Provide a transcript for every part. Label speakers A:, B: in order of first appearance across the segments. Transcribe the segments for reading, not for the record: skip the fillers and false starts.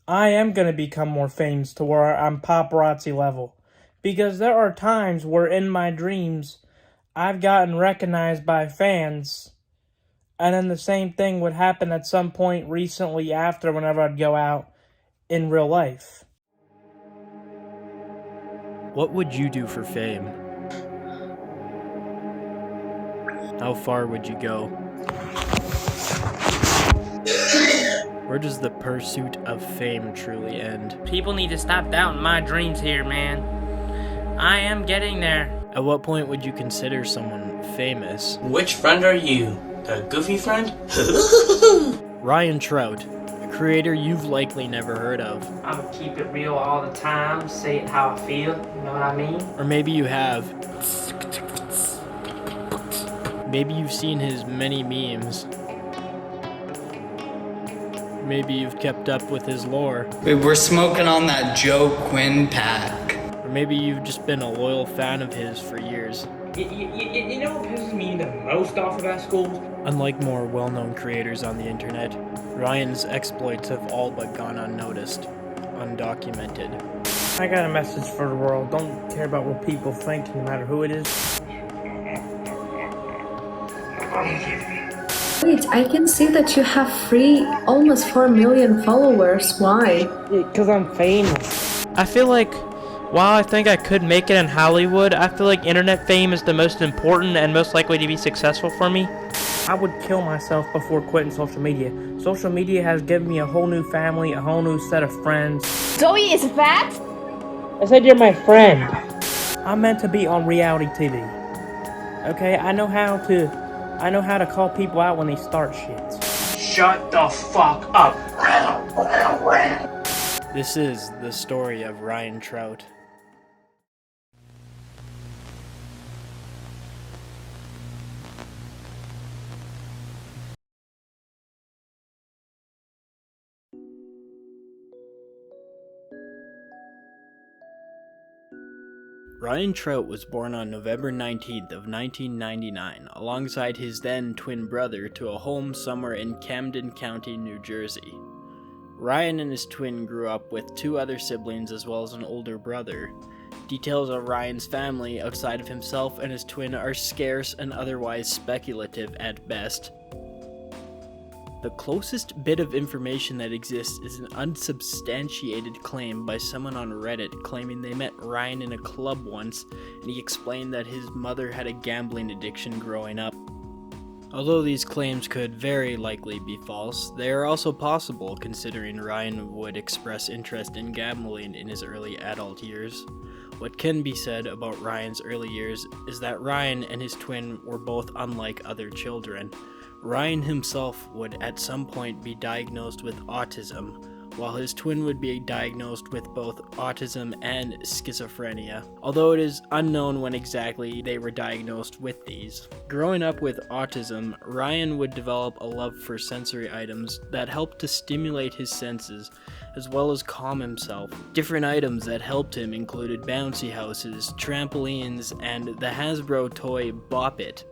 A: I am going to become more famous to where I'm paparazzi level. Because there are times where in my dreams, I've gotten recognized by fans. And then the same thing would happen at some point recently after whenever I'd go out in real life.
B: What would you do for fame? How far would you go? Where does the pursuit of fame truly end?
A: People need to stop doubting my dreams here, man. I am getting there.
B: At what point would you consider someone famous?
C: Which friend are you? The goofy friend?
B: Ryan Trout, a creator you've likely never heard of.
A: I'm gonna keep it real all the time, say it how I feel, you know what I mean?
B: Or maybe you have. Maybe you've seen his many memes. Maybe you've kept up with his lore.
D: We're smoking on that Joe Quinn pack.
B: Or maybe you've just been a loyal fan of his for years.
A: You know what pisses me the most off about school?
B: Unlike more well-known creators on the internet, Ryan's exploits have all but gone unnoticed, undocumented.
A: I got a message for the world. Don't care about what people think, no matter who it is.
E: Wait, I can see that you have almost 4 million followers. Why?
A: Because I'm famous. I feel like, while I think I could make it in Hollywood, I feel like internet fame is the most important and most likely to be successful for me. I would kill myself before quitting social media. Social media has given me a whole new family, a whole new set of friends.
F: Zoe is fat?
A: I said you're my friend. I'm meant to be on reality TV. Okay, I know how to call people out when they start shit. Shut the fuck up.
B: This is the story of Ryan Trout. Ryan Trout was born on November 19th of 1999 alongside his then twin brother to a home somewhere in Camden County, New Jersey. Ryan and his twin grew up with 2 other siblings as well as an older brother. Details of Ryan's family outside of himself and his twin are scarce and otherwise speculative at best. The closest bit of information that exists is an unsubstantiated claim by someone on Reddit claiming they met Ryan in a club once and he explained that his mother had a gambling addiction growing up. Although these claims could very likely be false, they are also possible considering Ryan would express interest in gambling in his early adult years. What can be said about Ryan's early years is that Ryan and his twin were both unlike other children. Ryan himself would at some point be diagnosed with autism, while his twin would be diagnosed with both autism and schizophrenia, although it is unknown when exactly they were diagnosed with these. Growing up with autism, Ryan would develop a love for sensory items that helped to stimulate his senses, as well as calm himself. Different items that helped him included bouncy houses, trampolines, and the Hasbro toy Bop It.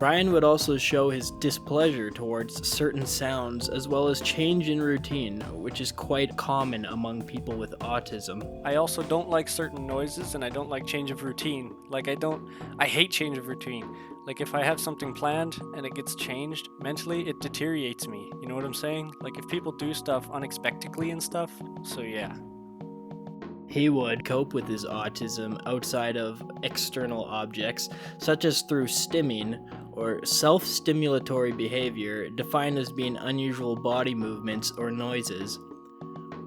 B: Ryan would also show his displeasure towards certain sounds as well as change in routine, which is quite common among people with autism.
G: I also don't like certain noises and I don't like change of routine. I hate change of routine. Like if I have something planned and it gets changed, mentally it deteriorates me. You know what I'm saying? Like if people do stuff unexpectedly and stuff, so yeah.
B: He would cope with his autism outside of external objects, such as through stimming, or self-stimulatory behavior, defined as being unusual body movements or noises.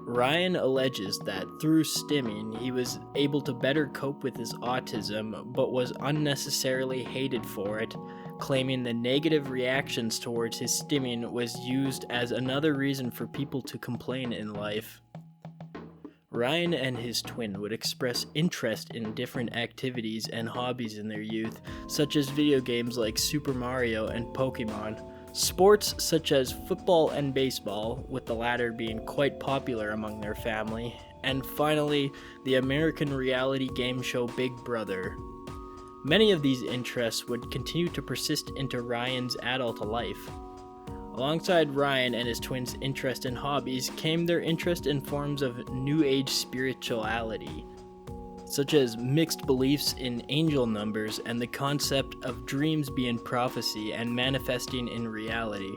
B: Ryan alleges that through stimming, he was able to better cope with his autism, but was unnecessarily hated for it, claiming the negative reactions towards his stimming was used as another reason for people to complain in life. Ryan and his twin would express interest in different activities and hobbies in their youth, such as video games like Super Mario and Pokemon, sports such as football and baseball, with the latter being quite popular among their family, and finally, the American reality game show Big Brother. Many of these interests would continue to persist into Ryan's adult life. Alongside Ryan and his twins' interest in hobbies came their interest in forms of New Age spirituality, such as mixed beliefs in angel numbers and the concept of dreams being prophecy and manifesting in reality.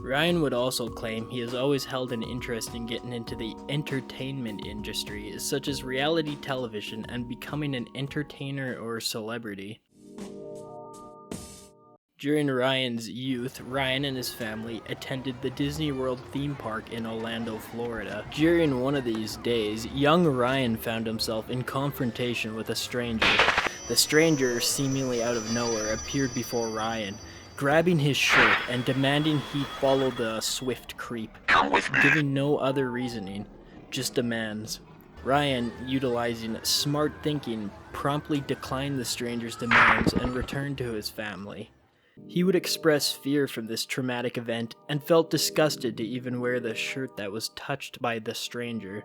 B: Ryan would also claim he has always held an interest in getting into the entertainment industry, such as reality television and becoming an entertainer or celebrity. During Ryan's youth, Ryan and his family attended the Disney World theme park in Orlando, Florida. During one of these days, young Ryan found himself in confrontation with a stranger. The stranger, seemingly out of nowhere, appeared before Ryan, grabbing his shirt and demanding he follow the swift creep, giving no other reasoning, just demands. Ryan, utilizing smart thinking, promptly declined the stranger's demands and returned to his family. He would express fear from this traumatic event and felt disgusted to even wear the shirt that was touched by the stranger.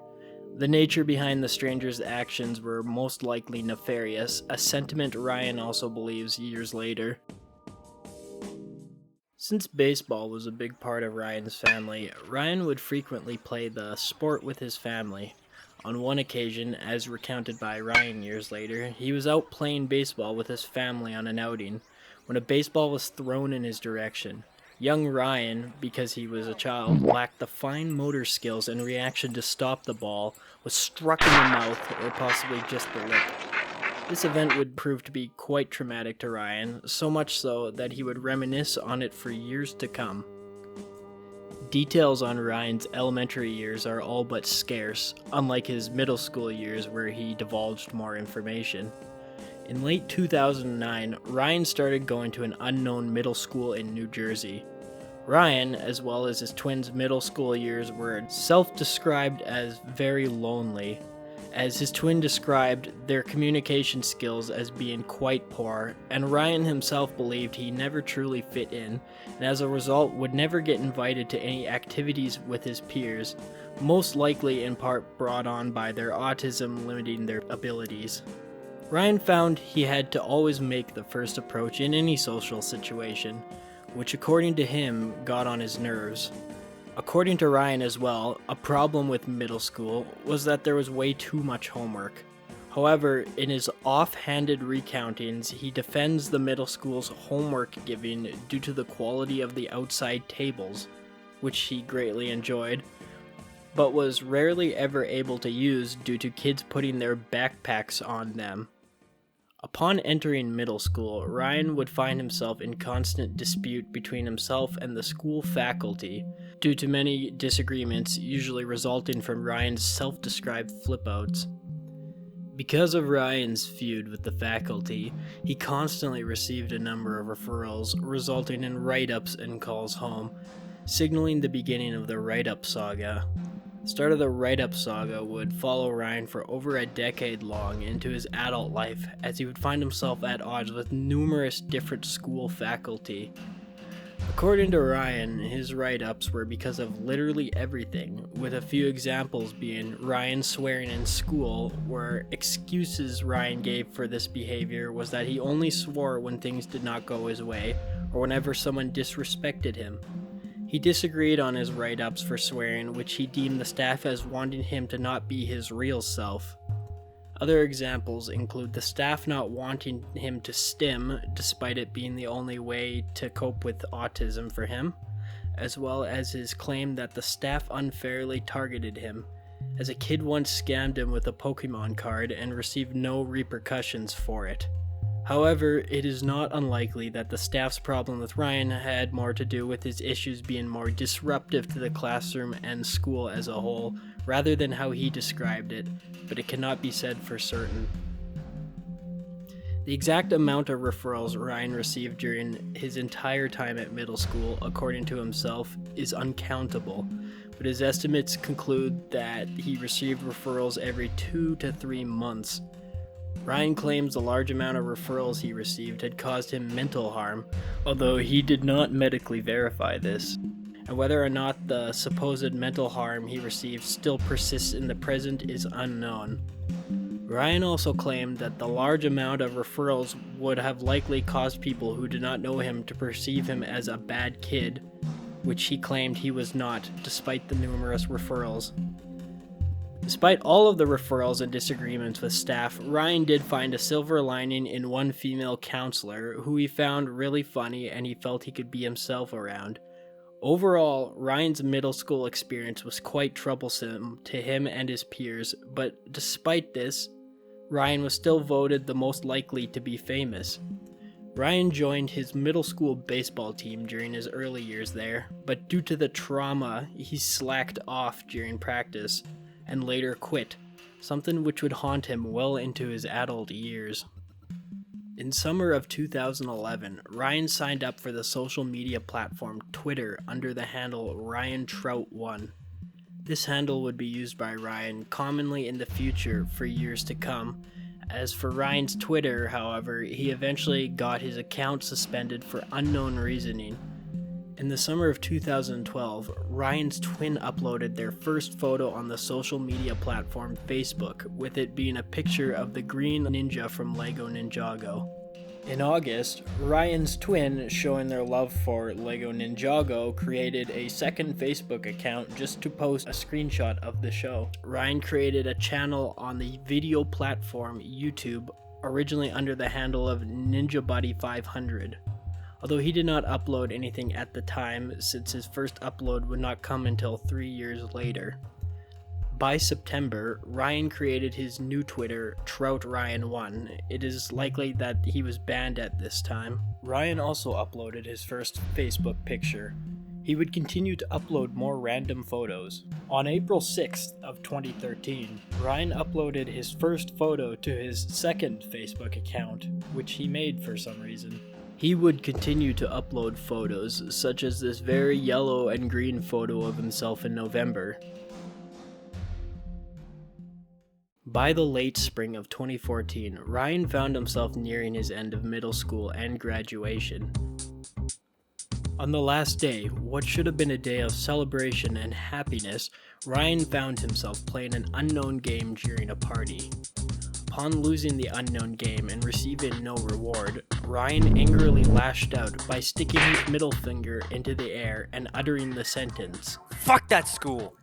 B: The nature behind the stranger's actions were most likely nefarious, a sentiment Ryan also believes years later. Since baseball was a big part of Ryan's family, Ryan would frequently play the sport with his family. On one occasion, as recounted by Ryan years later, he was out playing baseball with his family on an outing when a baseball was thrown in his direction. Young Ryan, because he was a child, lacked the fine motor skills and reaction to stop the ball, was struck in the mouth or possibly just the lip. This event would prove to be quite traumatic to Ryan, so much so that he would reminisce on it for years to come. Details on Ryan's elementary years are all but scarce, unlike his middle school years where he divulged more information. In late 2009, Ryan started going to an unknown middle school in New Jersey. Ryan, as well as his twins' middle school years, were self-described as very lonely, as his twin described their communication skills as being quite poor, and Ryan himself believed he never truly fit in, and as a result would never get invited to any activities with his peers, most likely in part brought on by their autism limiting their abilities. Ryan found he had to always make the first approach in any social situation, which according to him got on his nerves. According to Ryan as well, a problem with middle school was that there was way too much homework. However, in his offhanded recountings, he defends the middle school's homework giving due to the quality of the outside tables, which he greatly enjoyed, but was rarely ever able to use due to kids putting their backpacks on them. Upon entering middle school, Ryan would find himself in constant dispute between himself and the school faculty, due to many disagreements usually resulting from Ryan's self-described flip-outs. Because of Ryan's feud with the faculty, he constantly received a number of referrals, resulting in write-ups and calls home, signaling the beginning of the write-up saga. The start of the write-up saga would follow Ryan for over a decade long into his adult life, as he would find himself at odds with numerous different school faculty. According to Ryan, his write-ups were because of literally everything, with a few examples being Ryan swearing in school, where excuses Ryan gave for this behavior was that he only swore when things did not go his way, or whenever someone disrespected him. He disagreed on his write-ups for swearing, which he deemed the staff as wanting him to not be his real self. Other examples include the staff not wanting him to stim, despite it being the only way to cope with autism for him, as well as his claim that the staff unfairly targeted him, as a kid once scammed him with a Pokemon card and received no repercussions for it. However, it is not unlikely that the staff's problem with Ryan had more to do with his issues being more disruptive to the classroom and school as a whole, rather than how he described it, but it cannot be said for certain. The exact amount of referrals Ryan received during his entire time at middle school, according to himself, is uncountable, but his estimates conclude that he received referrals every 2 to 3 months. Ryan claims the large amount of referrals he received had caused him mental harm, although he did not medically verify this, and whether or not the supposed mental harm he received still persists in the present is unknown. Ryan also claimed that the large amount of referrals would have likely caused people who did not know him to perceive him as a bad kid, which he claimed he was not, despite the numerous referrals. Despite all of the referrals and disagreements with staff, Ryan did find a silver lining in one female counselor who he found really funny and he felt he could be himself around. Overall, Ryan's middle school experience was quite troublesome to him and his peers, but despite this, Ryan was still voted the most likely to be famous. Ryan joined his middle school baseball team during his early years there, but due to the trauma, he slacked off during practice and later quit, something which would haunt him well into his adult years. In summer of 2011, Ryan signed up for the social media platform Twitter under the handle Ryan Trout 1. This handle would be used by Ryan commonly in the future for years to come. As for Ryan's Twitter, however, he eventually got his account suspended for unknown reasoning. In the summer of 2012, Ryan's twin uploaded their first photo on the social media platform Facebook, with it being a picture of the green ninja from Lego Ninjago. In August, Ryan's twin, showing their love for Lego Ninjago, created a second Facebook account just to post a screenshot of the show. Ryan created a channel on the video platform YouTube, originally under the handle of NinjaBuddy500. Although he did not upload anything at the time, since his first upload would not come until 3 years later. By September, Ryan created his new Twitter, TroutRyan1. It is likely that he was banned at this time. Ryan also uploaded his first Facebook picture. He would continue to upload more random photos. On April 6th of 2013, Ryan uploaded his first photo to his second Facebook account, which he made for some reason. He would continue to upload photos, such as this very yellow and green photo of himself in November. By the late spring of 2014, Ryan found himself nearing his end of middle school and graduation. On the last day, what should have been a day of celebration and happiness, Ryan found himself playing an unknown game during a party. Upon losing the unknown game and receiving no reward, Ryan angrily lashed out by sticking his middle finger into the air and uttering the sentence,
G: Fuck that school!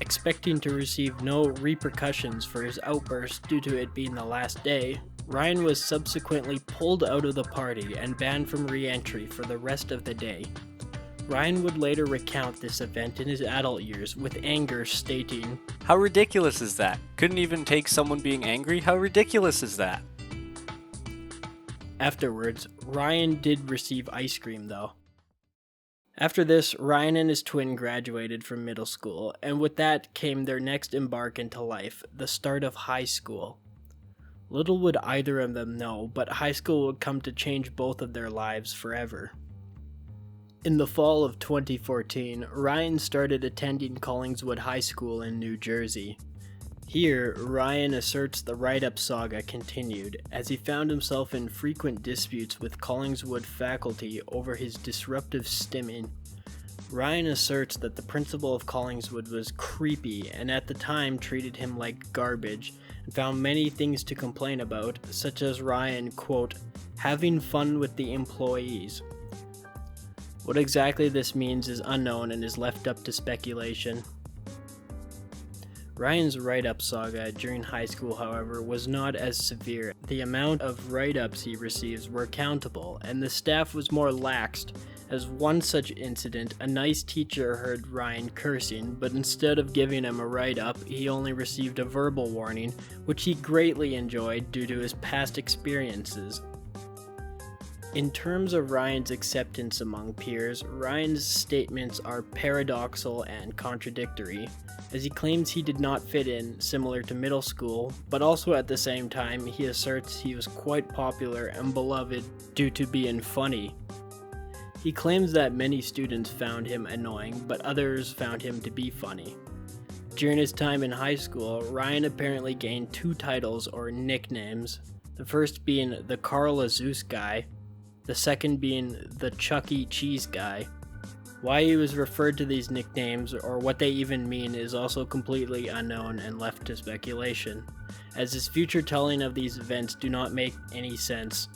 B: Expecting to receive no repercussions for his outburst due to it being the last day, Ryan was subsequently pulled out of the party and banned from re-entry for the rest of the day. Ryan would later recount this event in his adult years with anger, stating,
G: How ridiculous is that? Couldn't even take someone being angry? How ridiculous is that?
B: Afterwards, Ryan did receive ice cream though. After this, Ryan and his twin graduated from middle school, and with that came their next embark into life, the start of high school. Little would either of them know, but high school would come to change both of their lives forever. In the fall of 2014, Ryan started attending Collingswood High School in New Jersey. Here, Ryan asserts the write-up saga continued, as he found himself in frequent disputes with Collingswood faculty over his disruptive stimming. Ryan asserts that the principal of Collingswood was creepy and at the time treated him like garbage, and found many things to complain about, such as Ryan, quote, having fun with the employees. What exactly this means is unknown and is left up to speculation. Ryan's write-up saga during high school, however, was not as severe. The amount of write-ups he receives were countable, and the staff was more laxed, as one such incident, a nice teacher heard Ryan cursing, but instead of giving him a write-up, he only received a verbal warning, which he greatly enjoyed due to his past experiences. In terms of Ryan's acceptance among peers, Ryan's statements are paradoxical and contradictory, as he claims he did not fit in, similar to middle school, but also at the same time he asserts he was quite popular and beloved due to being funny. He claims that many students found him annoying, but others found him to be funny. During his time in high school, Ryan apparently gained 2 titles or nicknames, the first being the Carl Azus guy, the second being the Chuck E. Cheese guy. Why he was referred to these nicknames or what they even mean is also completely unknown and left to speculation, as his future telling of these events do not make any sense.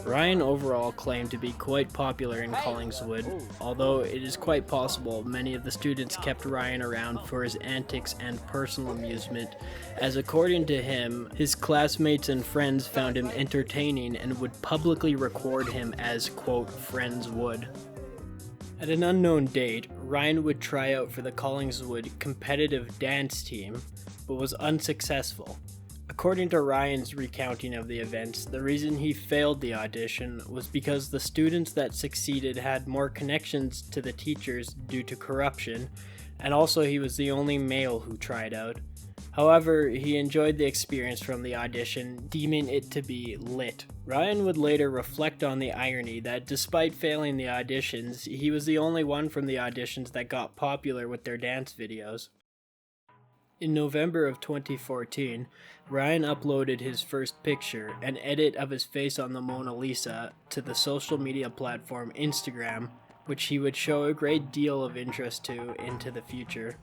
B: Ryan overall claimed to be quite popular in Collingswood, although it is quite possible many of the students kept Ryan around for his antics and personal amusement, as according to him, his classmates and friends found him entertaining and would publicly record him as, quote, friends would. At an unknown date, Ryan would try out for the Collingswood competitive dance team, but was unsuccessful. According to Ryan's recounting of the events, the reason he failed the audition was because the students that succeeded had more connections to the teachers due to corruption, and also he was the only male who tried out. However, he enjoyed the experience from the audition, deeming it to be lit. Ryan would later reflect on the irony that despite failing the auditions, he was the only one from the auditions that got popular with their dance videos. In November of 2014, Ryan uploaded his first picture, an edit of his face on the Mona Lisa, to the social media platform Instagram, which he would show a great deal of interest to into the future.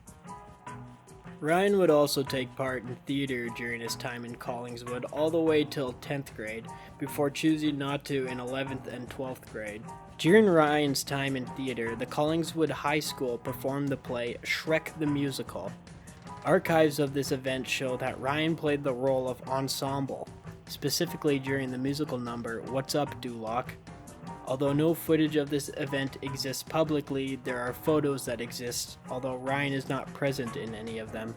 B: Ryan would also take part in theater during his time in Collingswood all the way till 10th grade, before choosing not to in 11th and 12th grade. During Ryan's time in theater, the Collingswood High School performed the play Shrek the Musical. Archives of this event show that Ryan played the role of ensemble, specifically during the musical number What's Up, Duloc? Although no footage of this event exists publicly, there are photos that exist, although Ryan is not present in any of them.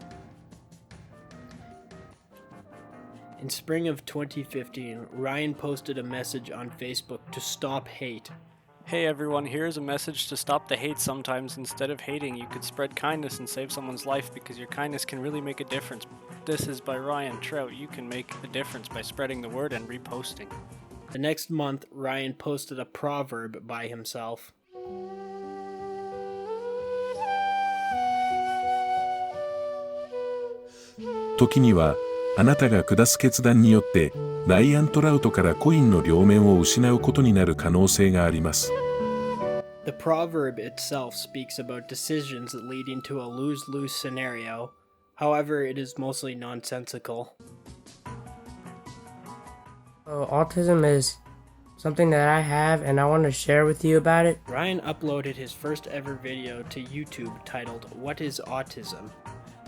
B: In spring of 2015, Ryan posted a message on Facebook to stop hate.
G: Hey everyone, here's a message to stop the hate sometimes. Instead of hating, you could spread kindness and save someone's life because your kindness can really make a difference. This is by Ryan Trout. You can make a difference by spreading the word and reposting.
B: The next month, Ryan posted a proverb by himself.
F: 時には、あなたが下す決断によって、ライアン・トラウトからコインの両面を失うことになる可能性があります。
B: The proverb itself speaks about decisions leading to a lose-lose scenario. However, it is mostly nonsensical.
A: Autism is something that I have and I want to share with you about it.
B: Ryan uploaded his first ever video to YouTube titled What is Autism?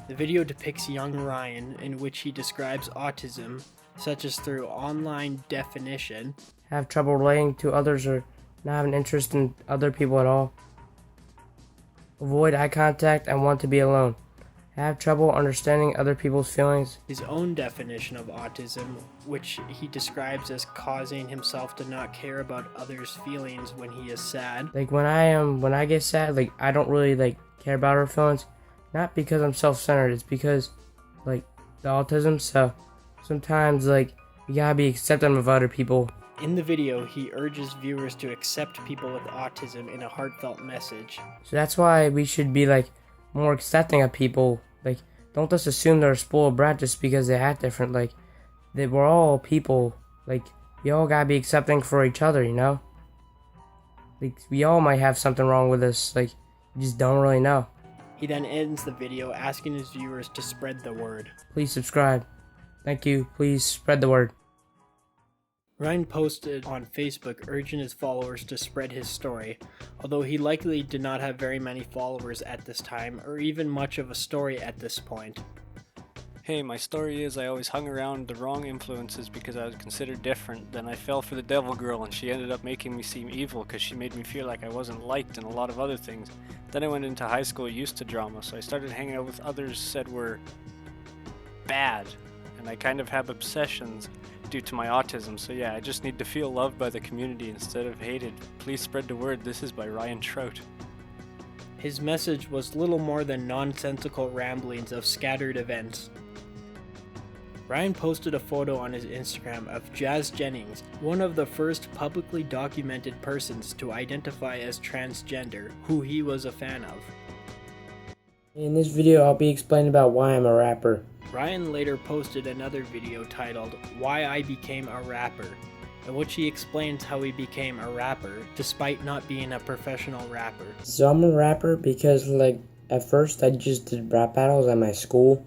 B: The video depicts young Ryan in which he describes autism, such as through online definition,
A: Have trouble relating to others or not have an interest in other people at all. Avoid eye contact and want to be alone. Have trouble understanding other people's feelings.
B: his own definition of autism, which he describes as causing himself to not care about others' feelings when he is sad.
A: Like when I get sad, like I don't really care about her feelings. Not because I'm self-centered, it's because the autism, so sometimes you gotta be accepting of other people.
B: In the video, he urges viewers to accept people with autism in a heartfelt message.
A: So that's why we should be more accepting of people. Don't just assume they're a spoiled brat just because they act different. We're all people. We all gotta be accepting for each other, you know? We all might have something wrong with us. You just don't really know.
B: He then ends the video asking his viewers to spread the word.
A: Please subscribe. Thank you. Please spread the word.
B: Ryan posted on Facebook urging his followers to spread his story, although he likely did not have very many followers at this time, or even much of a story at this point.
G: Hey, my story is I always hung around the wrong influences because I was considered different. Then I fell for the devil girl and she ended up making me seem evil because she made me feel like I wasn't liked and a lot of other things. Then I went into high school used to drama, so I started hanging out with others said were bad. And I kind of have obsessions due to my autism, so yeah, I just need to feel loved by the community instead of hated. Please spread the word. This is by Ryan Trout.
B: His message was little more than nonsensical ramblings of scattered events. Ryan posted a photo on his Instagram of Jazz Jennings, one of the first publicly documented persons to identify as transgender, who he was a fan of.
A: In this video, I'll be explaining about why I'm a rapper.
B: Ryan later posted another video titled Why I Became a Rapper, in which he explains how he became a rapper despite not being a professional rapper.
A: So I'm a rapper because at first I just did rap battles at my school.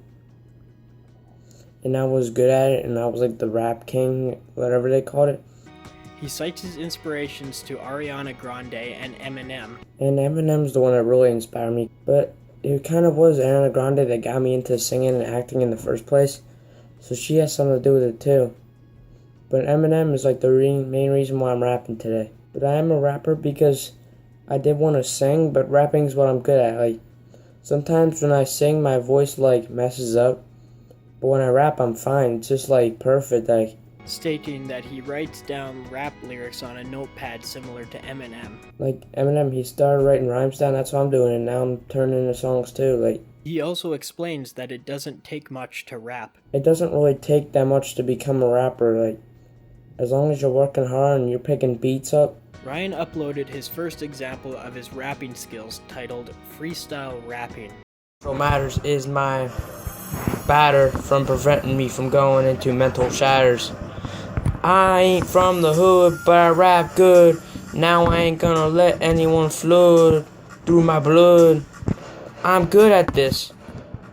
A: And I was good at it and I was the rap king, whatever they called it.
B: He cites his inspirations to Ariana Grande and Eminem.
H: And Eminem's the one that really inspired me. But it kind of was Ariana Grande that got me into singing and acting in the first place. So she has something to do with it too. But Eminem is like the main reason why I'm rapping today. But I am a rapper because I did want to sing, but rapping is what I'm good at. Like, sometimes when I sing, my voice like messes up. But when I rap, I'm fine. It's just like perfect. Like,
B: stating that he writes down rap lyrics on a notepad similar to Eminem.
H: Like Eminem, he started writing rhymes down, that's what I'm doing, and now I'm turning into songs too. Like,
B: he also explains that it doesn't take much to rap.
H: It doesn't really take that much to become a rapper. Like, as long as you're working hard and you're picking beats up.
B: Ryan uploaded his first example of his rapping skills titled Freestyle Rapping.
H: What matters is my batter from preventing me from going into mental shatters. I ain't from the hood, but I rap good. Now I ain't gonna let anyone flood through my blood. I'm good at this,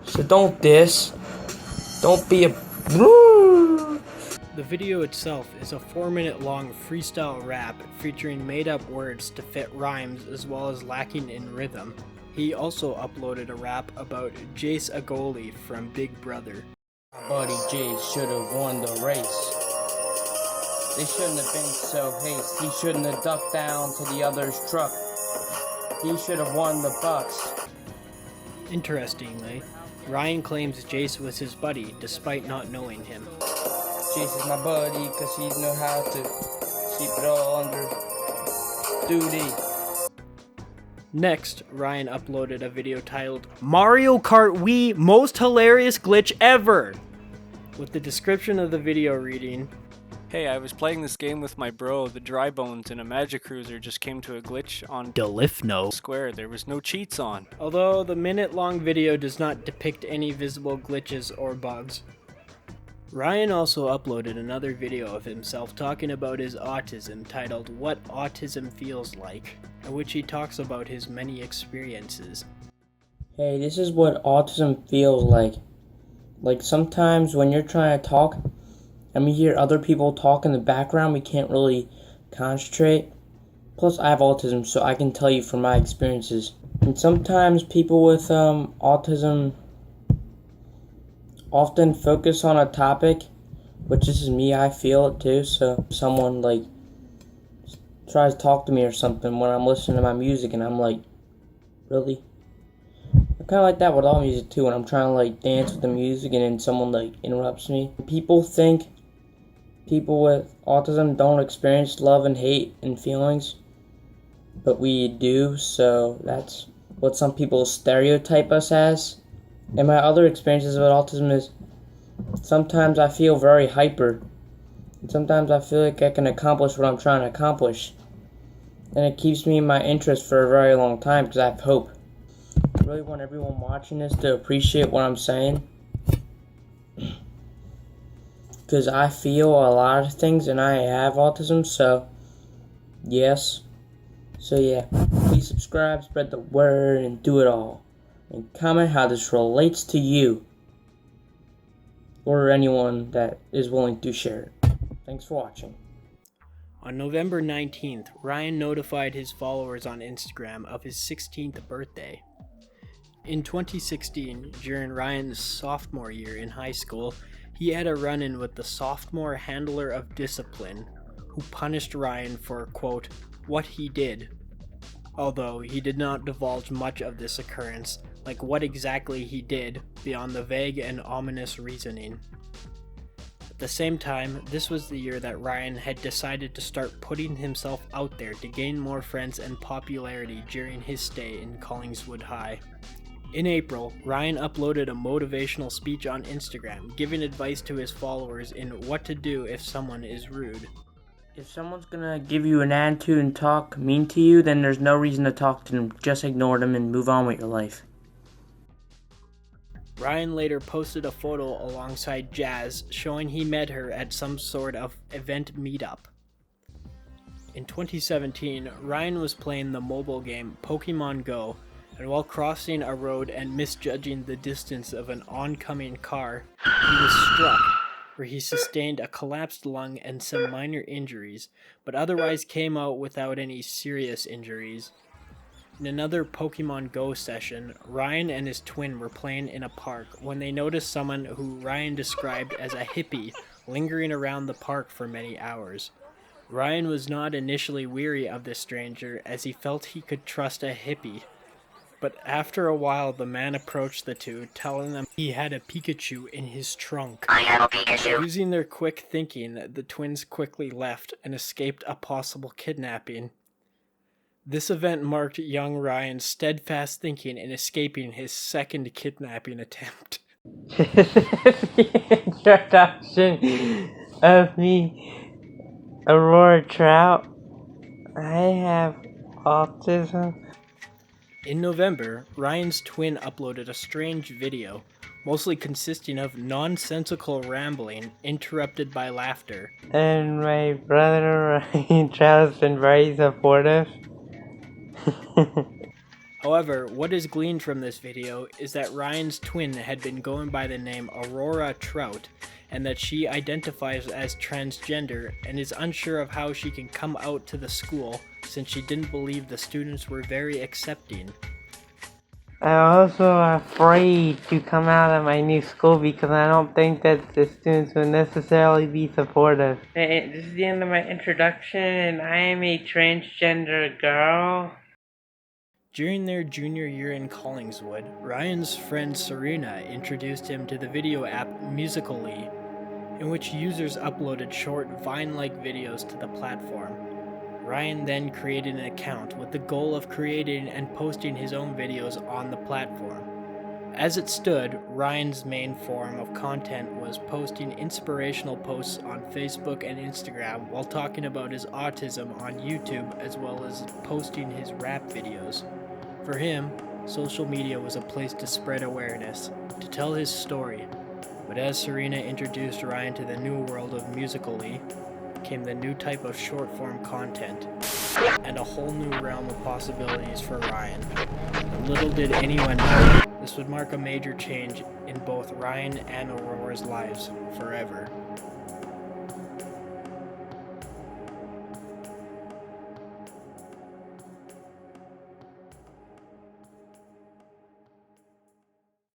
H: so don't diss. Don't be a...
B: The video itself is a 4-minute long freestyle rap featuring made-up words to fit rhymes as well as lacking in rhythm. He also uploaded a rap about Jace Agoli from Big Brother.
H: My buddy Jace should have won the race. They shouldn't have been so hasty. He shouldn't have ducked down to the other's truck. He should have won the bucks.
B: Interestingly, Ryan claims Jace was his buddy despite not knowing him.
H: Jace is my buddy because he know how to keep it all under duty.
B: Next, Ryan uploaded a video titled Mario Kart Wii Most Hilarious Glitch Ever! With the description of the video reading,
G: Hey, I was playing this game with my bro, the Dry Bones, and a Magic Cruiser just came to a glitch on
B: Delifno
G: Square. There was no cheats on.
B: Although the minute-long video does not depict any visible glitches or bugs. Ryan also uploaded another video of himself talking about his autism titled What Autism Feels Like, in which he talks about his many experiences.
H: Hey, this is what autism feels like. Like sometimes when you're trying to talk and we hear other people talk in the background, we can't really concentrate. Plus I have autism, so I can tell you from my experiences. And sometimes people with autism often focus on a topic, which this is me, I feel it too. So someone like tries to talk to me or something when I'm listening to my music and I'm like, really? I'm kind of like that with all music too, when I'm trying to like dance with the music and then someone like interrupts me. People think people with autism don't experience love and hate and feelings, but we do, so that's what some people stereotype us as. And my other experiences with autism is sometimes I feel very hyper. And sometimes I feel like I can accomplish what I'm trying to accomplish. And it keeps me in my interest for a very long time because I have hope. I really want everyone watching this to appreciate what I'm saying. Because I feel a lot of things and I have autism, so yes. So yeah, please subscribe, spread the word, and do it all. And comment how this relates to you. Or anyone that is willing to share it. Thanks for watching.
B: On November 19th, Ryan notified his followers on Instagram of his 16th birthday. In 2016, during Ryan's sophomore year in high school, he had a run-in with the sophomore handler of discipline, who punished Ryan for, quote, what he did. Although he did not divulge much of this occurrence, like what exactly he did, beyond the vague and ominous reasoning. At the same time, this was the year that Ryan had decided to start putting himself out there to gain more friends and popularity during his stay in Collingswood High. In April, Ryan uploaded a motivational speech on Instagram, giving advice to his followers in what to do if someone is rude.
H: If someone's gonna give you an attitude and talk mean to you, then there's no reason to talk to them. Just ignore them and move on with your life.
B: Ryan later posted a photo alongside Jazz showing he met her at some sort of event meetup. In 2017, Ryan was playing the mobile game Pokemon Go, and while crossing a road and misjudging the distance of an oncoming car, he was struck, where he sustained a collapsed lung and some minor injuries, but otherwise came out without any serious injuries. In another Pokemon Go session, Ryan and his twin were playing in a park when they noticed someone who Ryan described as a hippie lingering around the park for many hours. Ryan was not initially weary of this stranger as he felt he could trust a hippie. But after a while, the man approached the two, telling them he had a Pikachu in his trunk.
I: I have a Pikachu.
B: Using their quick thinking, the twins quickly left and escaped a possible kidnapping. This event marked young Ryan's steadfast thinking in escaping his second kidnapping attempt.
A: Introduction of me, Ryan Trout. I have autism.
B: In November, Ryan's twin uploaded a strange video, mostly consisting of nonsensical rambling interrupted by laughter.
A: And my brother Ryan Trout has been very supportive.
B: However, what is gleaned from this video is that Ryan's twin had been going by the name Aurora Trout, and that she identifies as transgender and is unsure of how she can come out to the school since she didn't believe the students were very accepting.
A: I'm also afraid to come out of my new school because I don't think that the students will necessarily be supportive. This is the end of my introduction, and I am a transgender girl.
B: During their junior year in Collingswood, Ryan's friend Serena introduced him to the video app Musical.ly, in which users uploaded short Vine-like videos to the platform. Ryan then created an account with the goal of creating and posting his own videos on the platform. As it stood, Ryan's main form of content was posting inspirational posts on Facebook and Instagram while talking about his autism on YouTube, as well as posting his rap videos. For him, social media was a place to spread awareness, to tell his story. But as Serena introduced Ryan to the new world of Musical.ly, came the new type of short-form content, and a whole new realm of possibilities for Ryan. And little did anyone know, this would mark a major change in both Ryan and Aurora's lives forever.